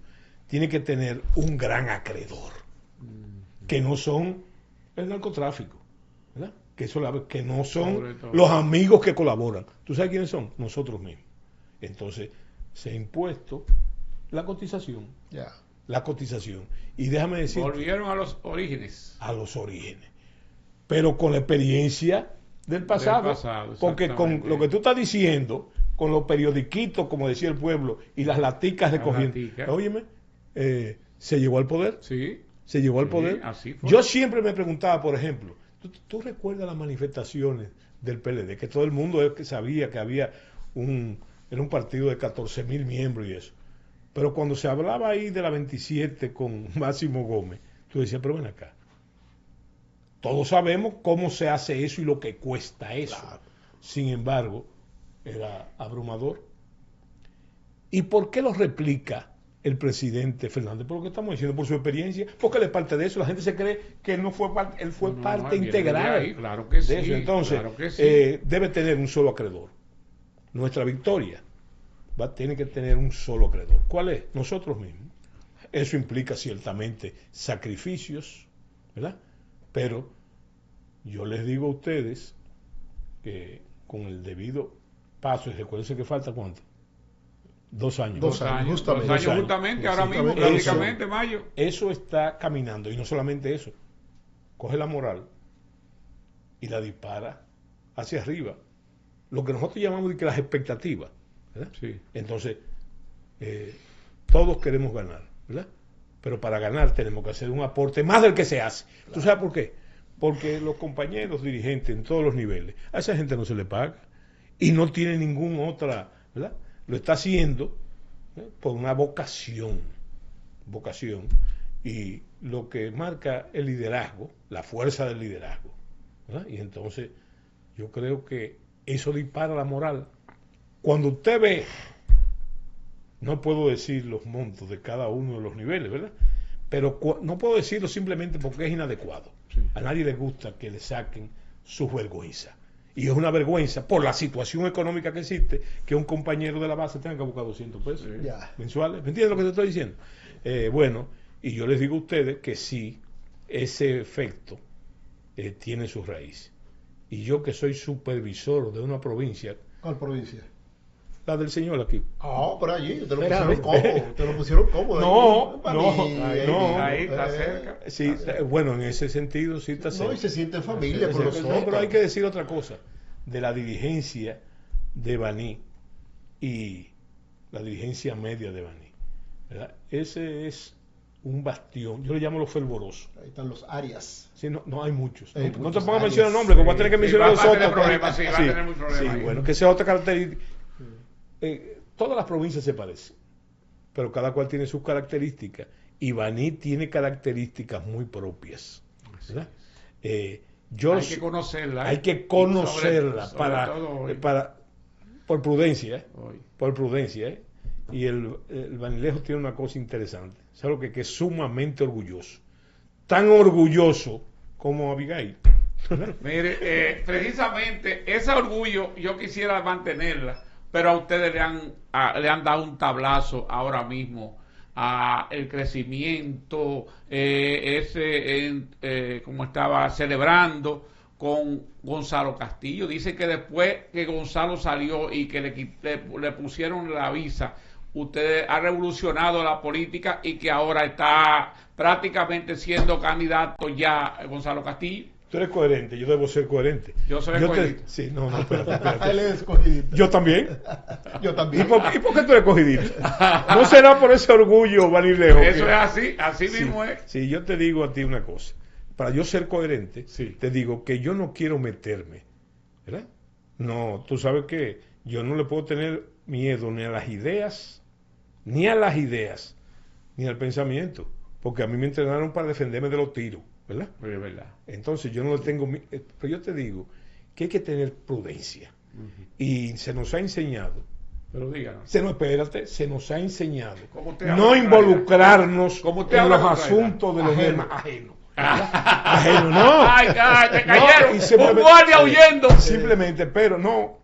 tiene que tener un gran acreedor, que no son el narcotráfico, ¿verdad? Que no son los amigos que colaboran. ¿Tú sabes quiénes son? Nosotros mismos. Entonces se ha impuesto la cotización. Yeah. La cotización. Y déjame decir... Volvieron a los orígenes. A los orígenes. Pero con la experiencia del pasado. Porque con lo que tú estás diciendo, con los periodiquitos, como decía el pueblo, y las laticas recogiendo. Óyeme, se llegó al poder. Sí. Se llegó al poder. Así fue. Yo siempre me preguntaba, por ejemplo, ¿tú recuerdas las manifestaciones del PLD? Que todo el mundo sabía que había era un partido de 14,000 miembros y eso. Pero cuando se hablaba ahí de la 27 con Máximo Gómez, tú decías, pero ven acá. Todos sabemos cómo se hace eso y lo que cuesta eso. Claro. Sin embargo, era abrumador. ¿Y por qué lo replica el presidente Fernández? Por lo que estamos diciendo, por su experiencia, porque él es parte de eso. La gente se cree que él no fue parte, él fue parte integral ahí, claro que de eso. Entonces, claro que sí. Debe tener un solo acreedor. Nuestra victoria tiene que tener un solo acreedor. ¿Cuál es? Nosotros mismos. Eso implica ciertamente sacrificios, ¿verdad? Pero yo les digo a ustedes que con el debido paso, y recuérdense que falta ¿cuánto? 2 años. 2 años, justamente, ahora mismo, prácticamente mayo. Eso está caminando, y no solamente eso. Coge la moral y la dispara hacia arriba. Lo que nosotros llamamos de que las expectativas, ¿verdad? Sí. Entonces, todos queremos ganar, ¿verdad? Pero para ganar tenemos que hacer un aporte más del que se hace. Claro. ¿Tú sabes por qué? Porque los compañeros dirigentes en todos los niveles, a esa gente no se le paga y no tiene ninguna otra, ¿verdad? Lo está haciendo por una vocación, y lo que marca el liderazgo, la fuerza del liderazgo, ¿verdad? Y entonces yo creo que eso dispara la moral. Cuando usted ve, no puedo decir los montos de cada uno de los niveles, ¿verdad? Pero no puedo decirlo simplemente porque es inadecuado. Sí. A nadie le gusta que le saquen sus vergüenzas. Y es una vergüenza por la situación económica que existe que un compañero de la base tenga que buscar 200 pesos mensuales. ¿Me entiendes lo que te estoy diciendo? Bueno, y yo les digo a ustedes que sí, ese efecto tiene su raíz. Y yo que soy supervisor de una provincia. ¿Cuál provincia? La del señor aquí. Por allí, te lo pusieron cómodo. No, ahí está cerca. Sí, bueno, en ese sentido sí está cerca. No, y se siente en familia con nosotros. No, pero hay que decir otra cosa. De la dirigencia de Baní, y la dirigencia media de Baní, ¿verdad? Ese es un bastión, yo le llamo los fervorosos. Ahí están los Arias. Sí, no hay muchos. No te muchos pongas a Arias. mencionar nombres, porque voy a tener que mencionar los otros. Problemas, sí, va a tener muchos problemas. Sí, bueno, que sea otra característica. Todas las provincias se parecen, pero cada cual tiene sus características. Y Baní tiene características muy propias, ¿verdad? Hay que conocerla. Hay que conocerla sobre por prudencia, hoy. por prudencia. Y el Banilejo tiene una cosa interesante, es algo que es sumamente orgulloso, tan orgulloso como Abigail. Mire, precisamente ese orgullo yo quisiera mantenerla, pero a ustedes le han dado un tablazo ahora mismo a el crecimiento como estaba celebrando con Gonzalo Castillo. Dice que después que Gonzalo salió y que le pusieron la visa, usted ha revolucionado la política y que ahora está prácticamente siendo candidato ya Gonzalo Castillo. Tú eres coherente, yo debo ser coherente. Yo soy coherente. Sí, no, espérate. Él es escogidito. Yo también. Yo también. ¿Y por qué tú eres escogidito? ¿No será por ese orgullo, Banilejo? Eso es así mismo es. Sí, yo te digo a ti una cosa. Para yo ser coherente, te digo que yo no quiero meterme, ¿verdad? No, tú sabes que yo no le puedo tener miedo ni a las ideas, ni al pensamiento, porque a mí me entrenaron para defenderme de los tiros, ¿verdad? Es verdad. Entonces yo no le tengo, pero yo te digo que hay que tener prudencia. Y se nos ha enseñado, pero díganos. Se nos ha enseñado no involucrarnos en los asuntos de los demás ajenos. Ajeno, no. Ay, te cayeron. No, un guardia huyendo. Simplemente, pero no.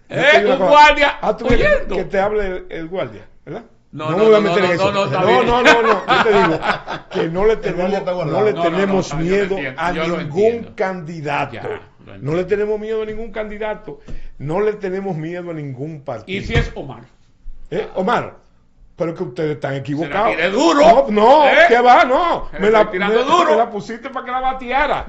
Un guardia huyendo. Que te hable el guardia, ¿verdad? No, me voy a meter en eso. No. Yo te digo que no le tenemos miedo a ningún candidato. No le tenemos miedo a ningún candidato. No le tenemos miedo a ningún partido. ¿Y si es Omar? Omar. Pero que ustedes están equivocados. Se la duro. No, ¿qué va? No. Me la pusiste para que la bateara.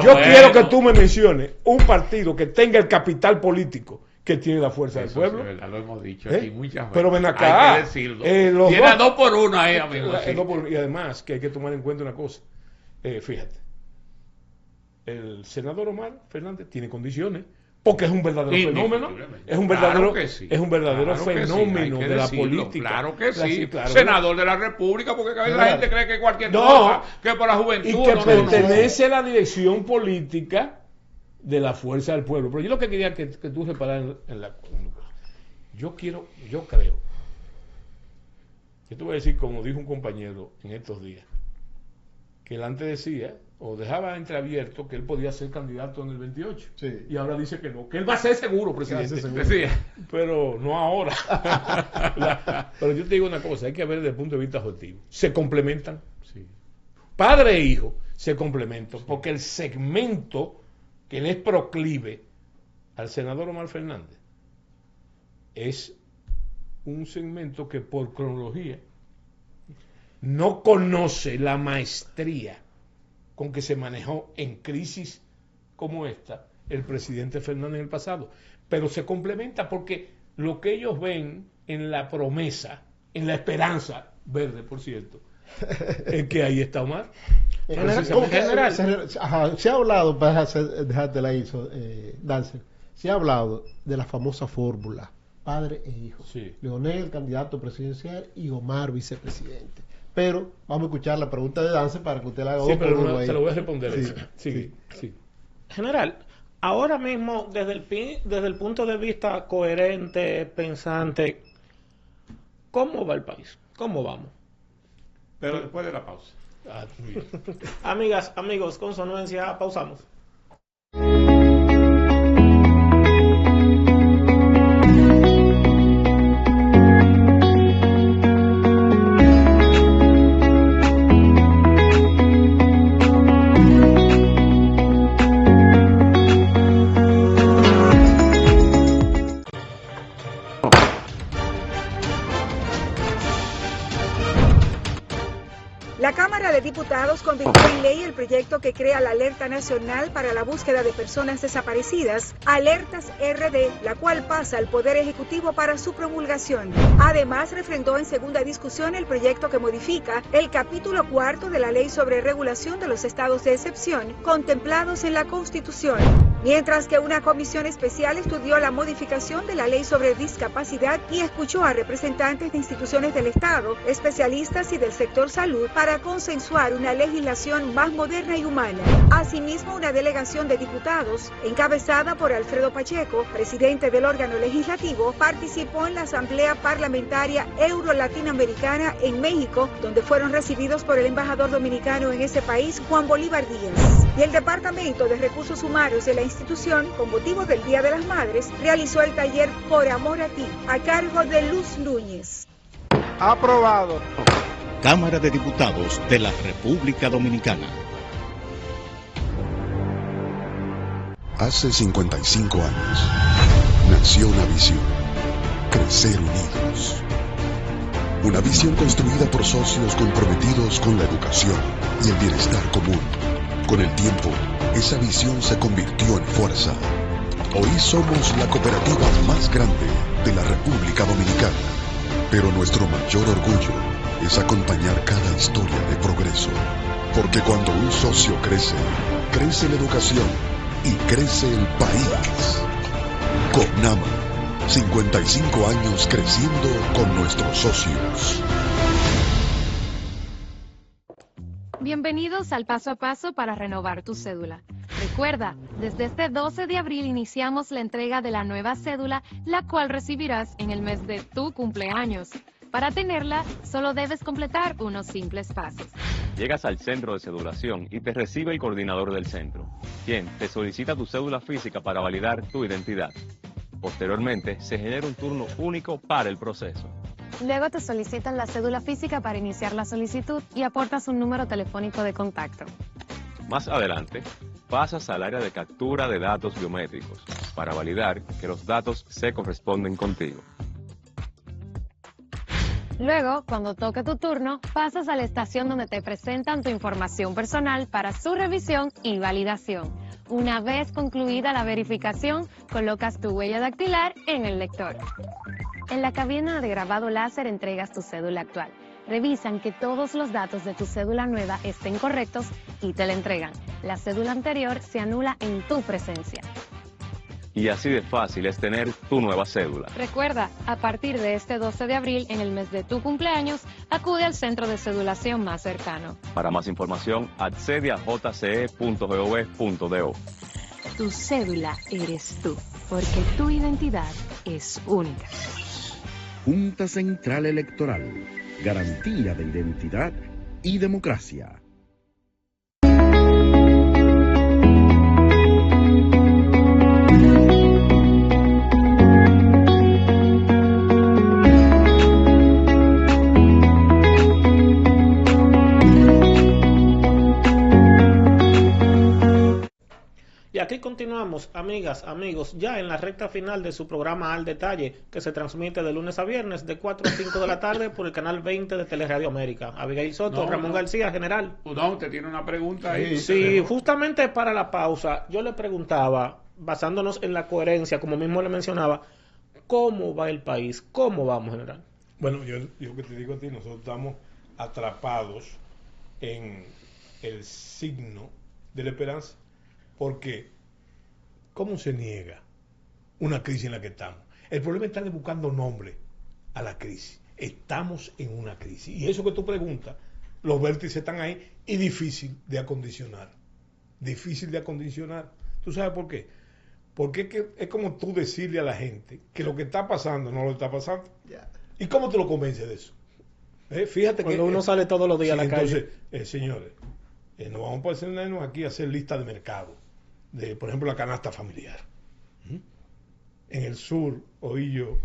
Yo quiero que tú me menciones un partido que tenga el capital político que tiene la fuerza del pueblo. Es verdad, lo hemos dicho aquí muchas veces. Pero ven acá. Hay que decirlo. Tiene 2 por 1 ahí, amigo. Y además que hay que tomar en cuenta una cosa. Fíjate. El senador Omar Fernández tiene condiciones. Porque es un verdadero fenómeno. Es un verdadero, es un verdadero fenómeno de la política. Claro que sí. Senador de la República, porque a veces la gente cree que cualquier cosa, que por la juventud. Y que pertenece a la dirección política de la fuerza del pueblo. Pero yo lo que quería que tú separaras en la. Yo creo, yo te voy a decir, como dijo un compañero en estos días, que él antes decía, o dejaba entreabierto que él podía ser candidato en el 28. Sí. Y ahora dice que no, que él va a ser seguro presidente. Pero no ahora. Pero yo te digo una cosa, hay que ver desde el punto de vista objetivo. Se complementan. Sí. Padre e hijo se complementan, porque el segmento que le es proclive al senador Omar Fernández es un segmento que por cronología no conoce la maestría con que se manejó en crisis como esta el presidente Fernández en el pasado, pero se complementa porque lo que ellos ven en la promesa, en la esperanza verde, por cierto, es que ahí está Omar. Se ha hablado, para dejarte la hizo, Dancer, se ha hablado de la famosa fórmula padre e hijo. Sí. Leonel, candidato presidencial, y Omar, vicepresidente. Pero vamos a escuchar la pregunta de Dancer para que usted la haga. Sí, pero no, se lo voy a responder. Sí. General, ahora mismo, desde el punto de vista coherente, pensante, ¿cómo va el país? ¿Cómo vamos? Pero después de la pausa. Amigas, amigos, con su anuencia, pausamos. Diputados convirtió en ley el proyecto que crea la Alerta Nacional para la Búsqueda de Personas Desaparecidas, Alertas RD, la cual pasa al Poder Ejecutivo para su promulgación. Además, refrendó en segunda discusión el proyecto que modifica el capítulo 4 de la Ley sobre Regulación de los Estados de Excepción, contemplados en la Constitución. Mientras que una comisión especial estudió la modificación de la Ley sobre Discapacidad y escuchó a representantes de instituciones del Estado, especialistas y del sector salud para consensuar una legislación más moderna y humana. Asimismo, una delegación de diputados, encabezada por Alfredo Pacheco, presidente del órgano legislativo, participó en la Asamblea Parlamentaria Euro-Latinoamericana en México, donde fueron recibidos por el embajador dominicano en ese país, Juan Bolívar Díaz. Y el Departamento de Recursos Humanos de la institución, con motivo del Día de las Madres, realizó el taller Por Amor a Ti, a cargo de Luz Núñez. Aprobado. Cámara de Diputados de la República Dominicana. Hace 55 años nació una visión: crecer unidos. Una visión construida por socios comprometidos con la educación y el bienestar común. Con el tiempo, esa visión se convirtió en fuerza. Hoy somos la cooperativa más grande de la República Dominicana. Pero nuestro mayor orgullo es acompañar cada historia de progreso. Porque cuando un socio crece, crece la educación y crece el país. COPNAMA, 55 años creciendo con nuestros socios. Bienvenidos al Paso a Paso para renovar tu cédula. Recuerda, desde este 12 de abril iniciamos la entrega de la nueva cédula, la cual recibirás en el mes de tu cumpleaños. Para tenerla, solo debes completar unos simples pasos. Llegas al centro de cedulación y te recibe el coordinador del centro, quien te solicita tu cédula física para validar tu identidad. Posteriormente, se genera un turno único para el proceso. Luego te solicitan la cédula física para iniciar la solicitud y aportas un número telefónico de contacto. Más adelante, pasas al área de captura de datos biométricos para validar que los datos se corresponden contigo. Luego, cuando toque tu turno, pasas a la estación donde te presentan tu información personal para su revisión y validación. Una vez concluida la verificación, colocas tu huella dactilar en el lector. En la cabina de grabado láser entregas tu cédula actual. Revisan que todos los datos de tu cédula nueva estén correctos y te la entregan. La cédula anterior se anula en tu presencia. Y así de fácil es tener tu nueva cédula. Recuerda, a partir de este 12 de abril, en el mes de tu cumpleaños, acude al centro de cedulación más cercano. Para más información, accede a jce.gov.do. Tu cédula eres tú, porque tu identidad es única. Junta Central Electoral, garantía de identidad y democracia. Y aquí continuamos, amigas, amigos, ya en la recta final de su programa Al Detalle, que se transmite de lunes a viernes de 4 a 5 de la tarde por el canal 20 de Teleradio América. Abigail Soto, Ramón García, general. No, usted tiene una pregunta ahí. Sí, justamente para la pausa, yo le preguntaba, basándonos en la coherencia, como mismo le mencionaba, ¿cómo va el país? ¿Cómo vamos, general? Bueno, yo que te digo a ti, nosotros estamos atrapados en el signo de la esperanza. Porque, ¿cómo se niega una crisis en la que estamos? El problema está de buscando nombre a la crisis. Estamos en una crisis. Y eso que tú preguntas, los vértices están ahí y difícil de acondicionar. Difícil de acondicionar. ¿Tú sabes por qué? Porque es como tú decirle a la gente que lo que está pasando no lo está pasando. Yeah. ¿Y cómo te lo convences de eso? Fíjate cuando que uno sale todos los días a la calle. Entonces, señores, no vamos a ponernos aquí a hacer lista de mercado. De, por ejemplo, la canasta familiar. En el sur oí yo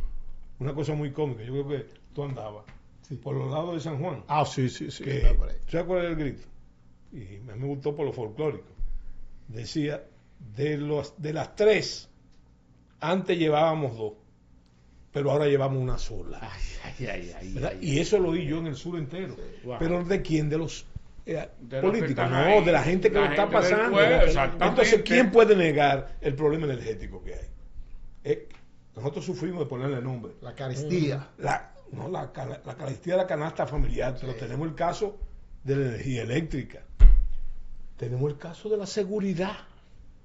una cosa muy cómica. Yo creo que tú andabas por los lados de San Juan. Sí. ¿Sabes cuál era el grito? Y me gustó por lo folclórico. Decía, de las 3, antes llevábamos 2, pero ahora llevamos una sola. Y eso lo oí yo en el sur entero. Sí. Wow. ¿Pero de quién? De los políticos, no, de la gente que lo está pasando. Entonces, ¿quién puede negar el problema energético que hay? Nosotros sufrimos de ponerle nombre. La carestía. La carestía de la canasta familiar, pero tenemos el caso de la energía eléctrica. Tenemos el caso de la seguridad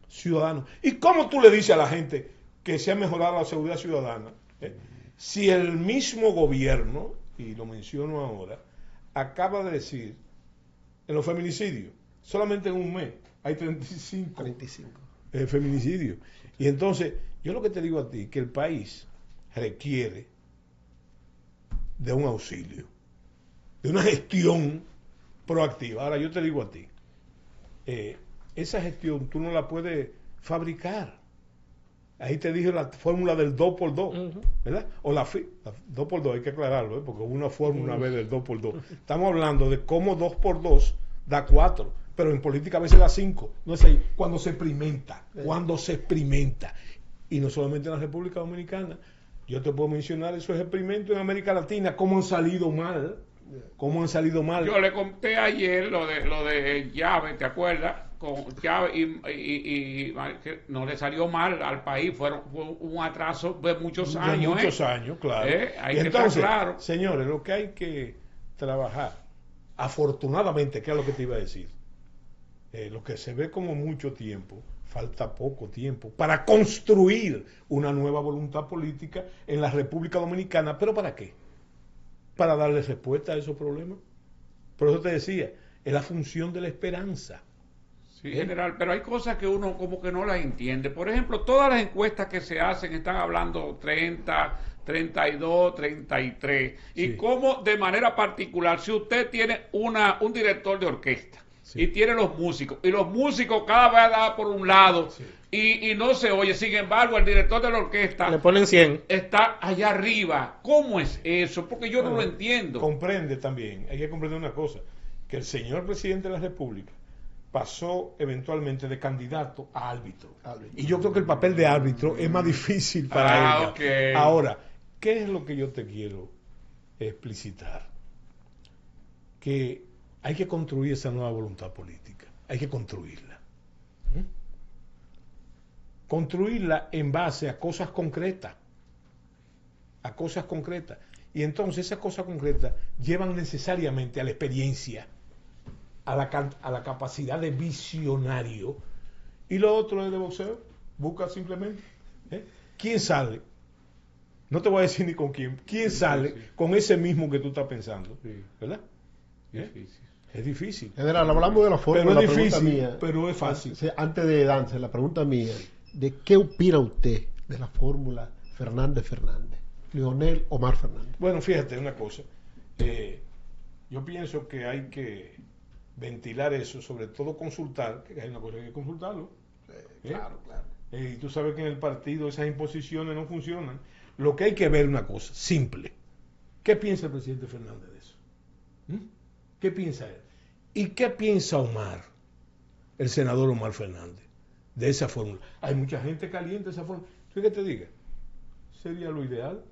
ciudadana. ¿Y cómo tú le dices a la gente que se ha mejorado la seguridad ciudadana? Si el mismo gobierno, y lo menciono ahora, acaba de decir, en los feminicidios, solamente en un mes hay 35 feminicidios. Y entonces, yo lo que te digo a ti, que el país requiere de un auxilio, de una gestión proactiva. Ahora, yo te digo a ti, esa gestión tú no la puedes fabricar. Ahí te dije la fórmula del 2x2, ¿verdad? O la 2x2, hay que aclararlo, porque hubo una fórmula una vez del 2x2. Estamos hablando de cómo 2x2 da 4, pero en política a veces da 5. No es ahí, cuando se experimenta, Y no solamente en la República Dominicana. Yo te puedo mencionar esos experimentos en América Latina, cómo han salido mal. Yo le conté ayer lo de Llave, ¿te acuerdas? Con Llave y no le salió mal al país, fue un atraso de muchos años. Muchos años, claro. Hay que estar claro. Señores, lo que hay que trabajar, afortunadamente, ¿qué es lo que te iba a decir? Lo que se ve como mucho tiempo, falta poco tiempo para construir una nueva voluntad política en la República Dominicana. ¿Pero para qué? Para darle respuesta a esos problemas. Por eso te decía, es la función de la esperanza. Sí, general, pero hay cosas que uno como que no las entiende. Por ejemplo, todas las encuestas que se hacen están hablando 30, 32, 33. Sí. Y cómo de manera particular, si usted tiene un director de orquesta, y tiene los músicos, y los músicos cada vez dan por un lado, y no se oye, sin embargo el director de la orquesta le ponen 100, está allá arriba. ¿Cómo es eso? Porque yo no lo entiendo. Comprende también, hay que comprender una cosa, que el señor presidente de la República pasó eventualmente de candidato a árbitro. Y yo creo que el papel de árbitro es más difícil para él. Okay. Ahora, ¿qué es lo que yo te quiero explicitar? Que hay que construir esa nueva voluntad política. Hay que construirla. Construirla en base a cosas concretas. A cosas concretas. Y entonces esas cosas concretas llevan necesariamente a la experiencia, a la capacidad de visionario. Y lo otro es de boxeo. Busca simplemente. ¿Quién sale? No te voy a decir ni con quién. ¿Quién sale con ese mismo que tú estás pensando? ¿Verdad? Es difícil. General, hablamos de la fórmula. Pero es la difícil, mía, pero es fácil. Antes de darse la pregunta mía, ¿de qué opina usted de la fórmula Fernández-Fernández? Leonel Omar Fernández. Bueno, fíjate una cosa. Yo pienso que hay que ventilar eso, sobre todo consultar, que hay una cosa que hay que consultarlo. Claro. Y tú sabes que en el partido esas imposiciones no funcionan. Lo que hay que ver es una cosa simple. ¿Qué piensa el presidente Fernández de eso? ¿Qué piensa él? ¿Y qué piensa Omar, el senador Omar Fernández, de esa fórmula? Hay mucha gente caliente esa fórmula. ¿Qué te diga? ¿Sería lo ideal?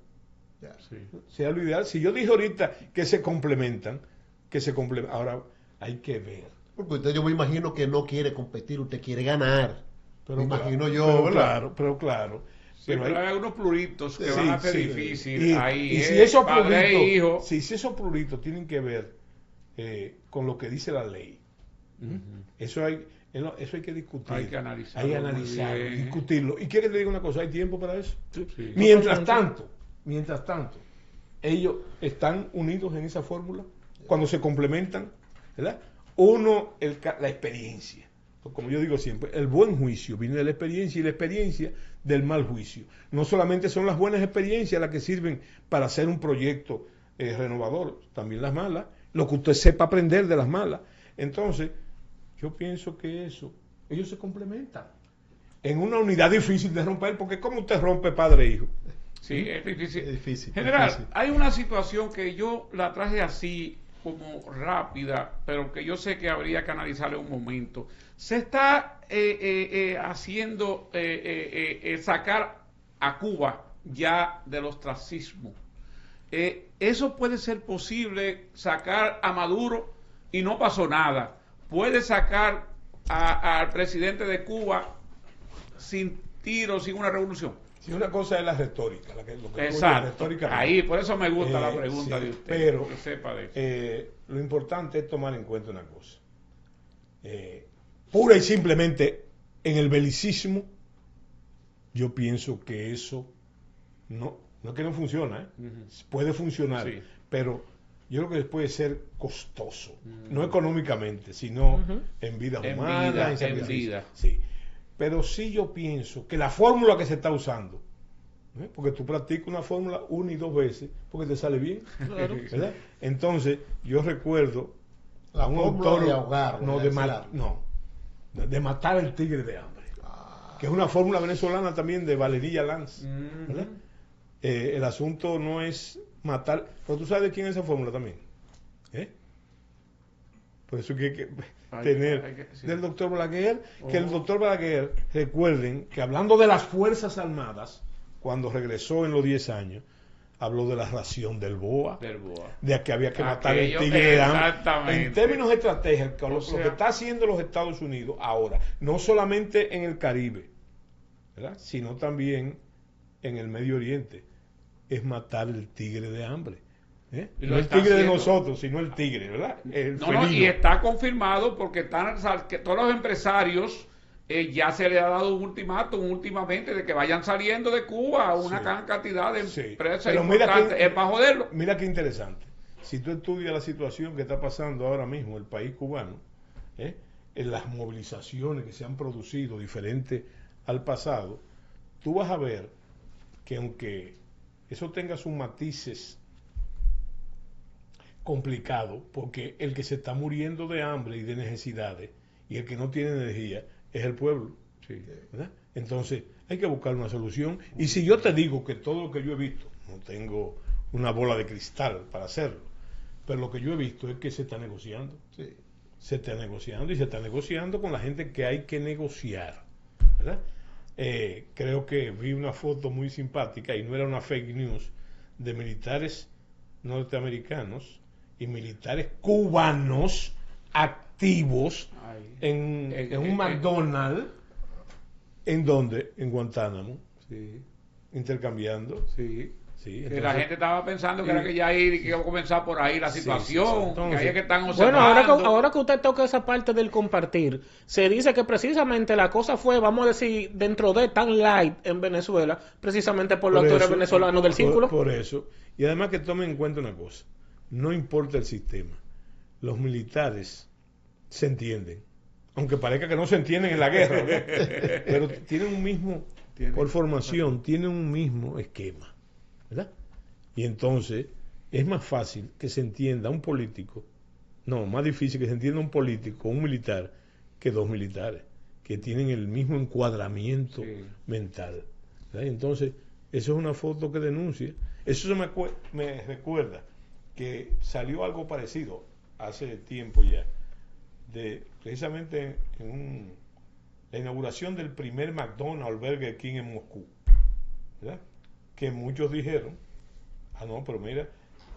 Sería lo ideal. Si yo dije ahorita que se complementan, ahora hay que ver. Porque usted, yo me imagino que no quiere competir, usted quiere ganar. Pero me claro, imagino yo, pero claro. Pero hay unos pluritos que van a ser difíciles. Y si esos pluritos tienen que ver con lo que dice la ley, eso hay que discutir. Hay que analizarlo, discutirlo. Y quiere que te diga una cosa, ¿hay tiempo para eso? Sí. Mientras tanto, ellos están unidos en esa fórmula, cuando se complementan, ¿verdad? Uno, la experiencia. Como yo digo siempre, el buen juicio viene de la experiencia y la experiencia del mal juicio. No solamente son las buenas experiencias las que sirven para hacer un proyecto renovador, también las malas, lo que usted sepa aprender de las malas. Entonces, yo pienso que ellos se complementan en una unidad difícil de romper, porque ¿cómo usted rompe padre e hijo? Sí, es difícil. Es difícil. General, hay una situación que yo la traje así como rápida, pero que yo sé que habría que analizarle un momento. Se está haciendo sacar a Cuba ya del ostracismo. ¿Eso puede ser posible, sacar a Maduro y no pasó nada, puede sacar al presidente de Cuba sin tiros, sin una revolución. Si una cosa es la retórica, lo que Exacto. la retórica, Ahí, por eso me gusta la pregunta sí, de usted. Pero que sepa de eso. Lo importante es tomar en cuenta una cosa. Pura y simplemente, en el belicismo, yo pienso que eso no es que no funciona, puede funcionar, sí, pero yo creo que puede ser costoso, no económicamente, sino en vidas humanas, en vida. Sí. Pero sí yo pienso que la fórmula que se está usando, porque tú practicas una fórmula 1 y 2 veces porque te sale bien, claro, ¿verdad? Entonces yo recuerdo la a un fórmula autor de ahogar, de matar el tigre de hambre, que es una fórmula venezolana también de Valeria Lanz, ¿verdad? El asunto no es matar, pero tú sabes de quién es esa fórmula también, por eso que hay que tener sí, del doctor Balaguer, que el doctor Balaguer, recuerden que hablando de las Fuerzas Armadas, cuando regresó en los 10 años, habló de la ración del BOA, de que había que matar el tigre de hambre. En términos estratégicos, lo que está haciendo los Estados Unidos ahora, no solamente en el Caribe, ¿verdad?, sino también en el Medio Oriente, es matar el tigre de hambre. No el tigre de nosotros, sino el tigre, ¿verdad? Y está confirmado porque que todos los empresarios ya se les ha dado un ultimátum últimamente de que vayan saliendo de Cuba una gran cantidad de empresas importantes. Es para joderlo. Mira qué interesante. Si tú estudias la situación que está pasando ahora mismo en el país cubano, en las movilizaciones que se han producido diferentes al pasado, tú vas a ver que aunque eso tenga sus matices complicado, porque el que se está muriendo de hambre y de necesidades y el que no tiene energía es el pueblo, ¿verdad? Entonces hay que buscar una solución. Y si yo te digo que todo lo que yo he visto, no tengo una bola de cristal para hacerlo, pero lo que yo he visto es que se está negociando, se está negociando y se está negociando con la gente que hay que negociar, ¿verdad? Creo que vi una foto muy simpática y no era una fake news de militares norteamericanos y militares cubanos activos en un McDonald's. ¿En dónde? En Guantánamo. Intercambiando. Entonces, la gente estaba pensando que era que ya iba a comenzar por ahí la situación. Entonces, que hay que están bueno, ahora que usted toca esa parte del compartir, se dice que precisamente la cosa fue, vamos a decir, dentro de tan light en Venezuela, precisamente por los actores venezolanos del círculo. Por eso. Y además que tomen en cuenta una cosa, no importa el sistema, los militares se entienden, aunque parezca que no se entienden en la guerra, pero tienen un mismo, por formación, tienen un mismo esquema, ¿verdad? Y entonces es más fácil que se entienda un político, más difícil que se entienda un político, un militar, que dos militares, que tienen el mismo encuadramiento mental, ¿verdad? Entonces, eso es una foto que denuncia. Eso me recuerda que salió algo parecido hace tiempo ya, precisamente en la inauguración del primer McDonald's Burger King en Moscú, ¿verdad? Que muchos dijeron, pero mira,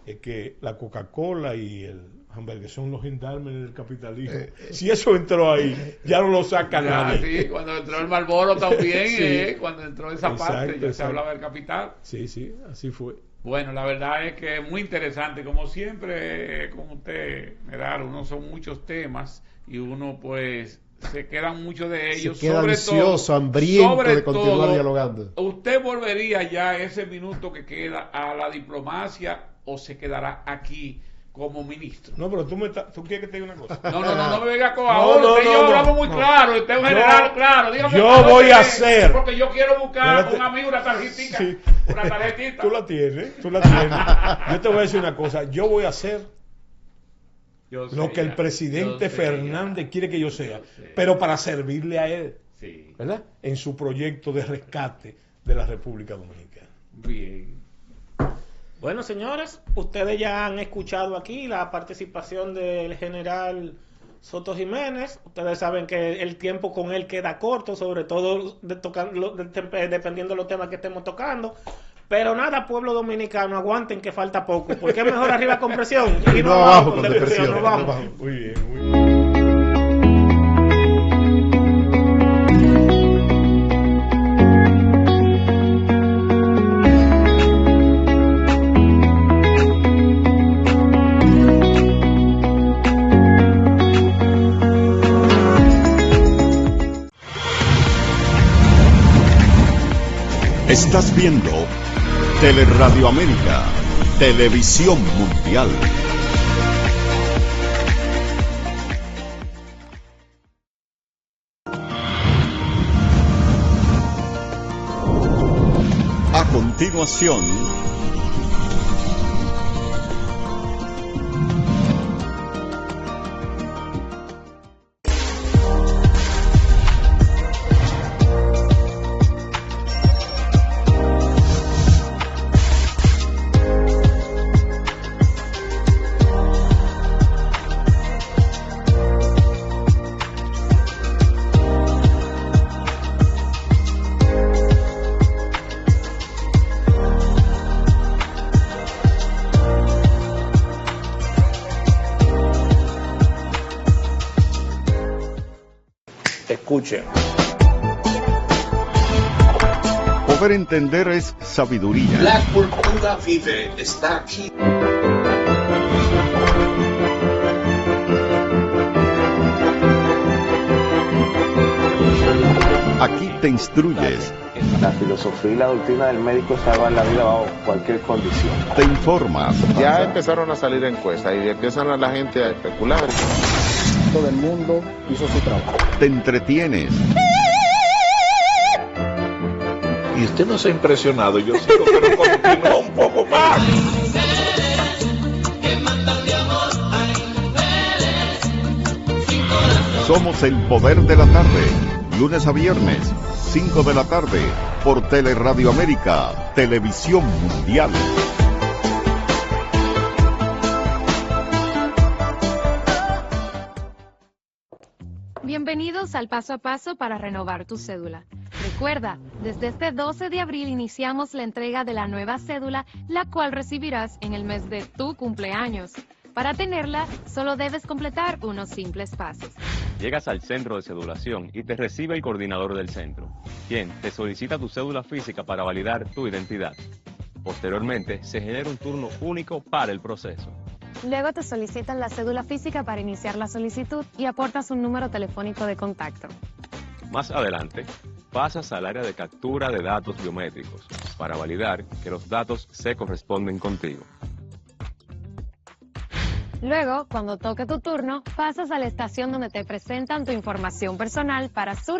es que la Coca-Cola y el hamburgues son los gendarmes del capitalismo. Si eso entró ahí, ya no lo saca nadie. Sí, cuando entró el Marlboro también, cuando entró esa parte, ya se hablaba del capital. Sí, así fue. Bueno, la verdad es que es muy interesante, como siempre, como usted, Medardo, son muchos temas y uno pues se quedan muchos de ellos. Se queda ansioso, hambriento de continuar dialogando. ¿Usted volvería ya ese minuto que queda a la diplomacia o se quedará aquí como ministro? No, pero tú quieres que te diga una cosa. No me venga con ahora. Yo hablamos muy claro, usted es un general claro. Dígame, yo voy a hacer. Porque yo quiero buscar un amigo, una tarjetita. Sí. Una tarjetita. Tú la tienes. Yo te voy a decir una cosa. Yo voy a hacer lo que el presidente Fernández quiere que yo sea, pero para servirle a él, ¿verdad? En su proyecto de rescate de la República Dominicana. Bien. Bueno, señores, ustedes ya han escuchado aquí la participación del general Soto Jiménez. Ustedes saben que el tiempo con él queda corto, sobre todo dependiendo de los temas que estemos tocando. Pero nada, pueblo dominicano, aguanten que falta poco, porque es mejor arriba con presión y no no abajo abajo con con depresión. depresión. Nos vamos. Muy bien, muy bien. Estás viendo Teleradio América, Televisión Mundial. A continuación, Escuchen. poder entender es sabiduría. La cultura vive, está aquí. Aquí te instruyes, La filosofía y la doctrina del médico salvan la vida bajo cualquier condición. te informas, Ya empezaron a salir encuestas y empiezan a la gente a especular. Todo el mundo hizo su trabajo. te entretienes, Y usted no se ha impresionado, yo sigo, pero continúa un poco más. somos el poder de la tarde, lunes a viernes, 5 de la tarde, por Teleradio América, Televisión Mundial. Bienvenidos al paso a paso para renovar tu cédula. Recuerda, desde este 12 de abril iniciamos la entrega de la nueva cédula, la cual recibirás en el mes de tu cumpleaños. Para tenerla, solo debes completar unos simples pasos. Llegas al centro de cedulación y te recibe el coordinador del centro, quien te solicita tu cédula física para validar tu identidad. Posteriormente, se genera un turno único para el proceso. Luego te solicitan la cédula física para iniciar la solicitud y aportas un número telefónico de contacto. Más adelante, pasas al área de captura de datos biométricos para validar que los datos se corresponden contigo. Luego, cuando toque tu turno, pasas a la estación donde te presentan tu información personal para su